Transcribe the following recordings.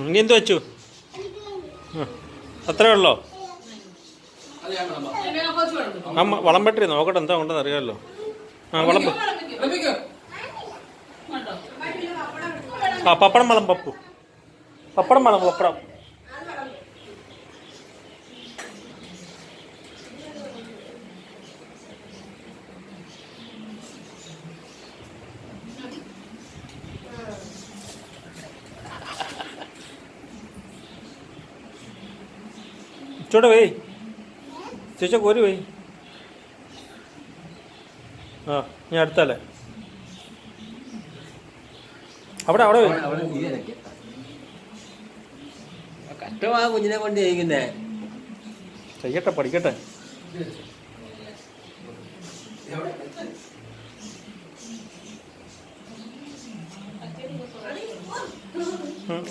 ഇനി എന്ത് വെച്ചു? അത്രേ ഉള്ളോ? അമ്മ വളം പെട്ടി നോക്കട്ടെ എന്താ കൊണ്ടെന്ന് അറിയാമല്ലോ. ആ വിളമ്പ്. ആ പപ്പടം വളം പപ്പു. പപ്പടം വളം പപ്പടം. ഇച്ചോടെ പോയി ചേച്ചാ കോരി പോയി. ആ ഞാൻ അടുത്തല്ലേ അവിടെ അവിടെ കഷ്ടമാ കുഞ്ഞിനെ കൊണ്ട് ചെയ്യിക്കുന്നേ. ചെയ്യട്ടെ പഠിക്കട്ടെ.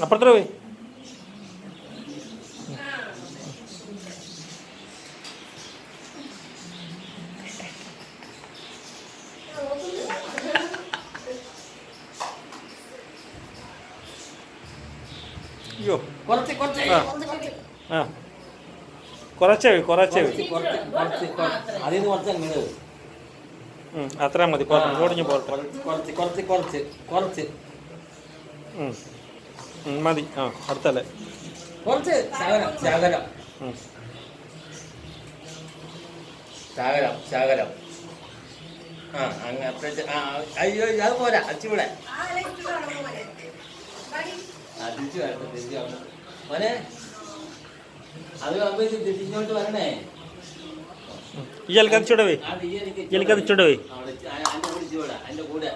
അപ്പുറത്ര പോയി. അയ്യോ ആ കുറച്ചേ അത്ര മതി. ഓടിഞ്ഞു പോട്ടെ മതി. ആ അടുത്തല്ലേ ശകലം. അയ്യോ അത് പോരാ. അച്ചിവിടെ മോനെ അത് തിരിച്ചോട്ട് വരണേ. ഈ എൽക്കതിച്ചൂടെ പോയി. എൽക്കതിച്ചൂടെ പോയി. അതിന്റെ കൂടെ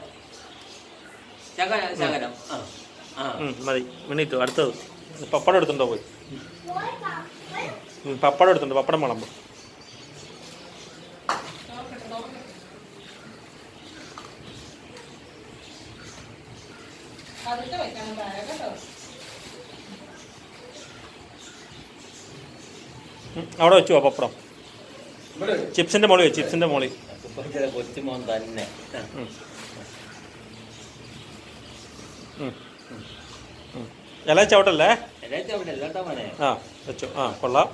ശകലം മതി. മിനിറ്റ് അടുത്തത് പപ്പടം എടുത്തുണ്ടോ പോയി. പപ്പടം എടുത്തുണ്ട്. പപ്പടം വിളമ്പ്. അവിടെ വെച്ചുവാ പപ്പടം. ചിപ്സിന്റെ മോളി ചിപ്സിന്റെ മോളി. കൊച്ചുമോൻ തന്നെ ഇല ചവിട്ടല്ലേ? ആ വെച്ചു. ആ കൊള്ളാം.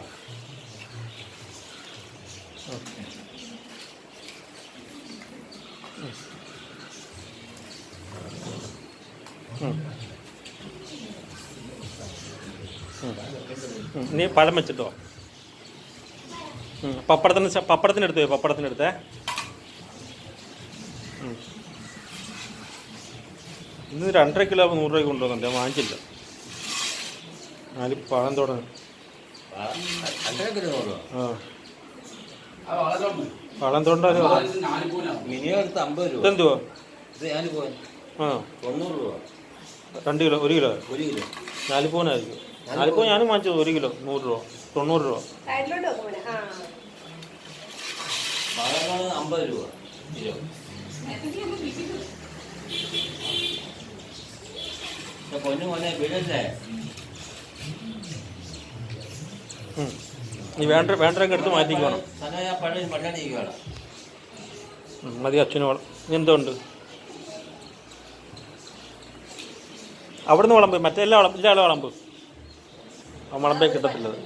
നീ പഴം വെച്ചിട്ടോ. പപ്പടത്തിനെടുത്ത് പോയി. പപ്പടത്തിനെടുത്തേ. ഇന്ന് 2.5 കിലോ 100 രൂപയ്ക്ക് കൊണ്ടുവന്നുണ്ട്. ഞാൻ വാങ്ങിച്ചില്ല. 4 പഴം തുടങ്ങി. ആ പഴം തൊണ്ടാലും ഇതെന്തുവാ? ആ 2 കിലോ 1 കിലോ 4 പവനായിരിക്കും. 4 പവൻ ഞാനും വാങ്ങിച്ചത്. 1 കിലോ 100 രൂപ 90 രൂപ. 50 രൂപ കിലോ. പൊന്നു മോനെ വീടല്ലേ. നീ വേണ്ടൊക്കെ എടുത്ത് മാറ്റിക്കണം. മതി. അച്ഛന് എന്തുണ്ട് അവിടുന്ന് വിളമ്പ്. മറ്റേ എല്ലാ വിളമ്പ്. ആ വിളമ്പേ കിട്ടത്തില്ലത്.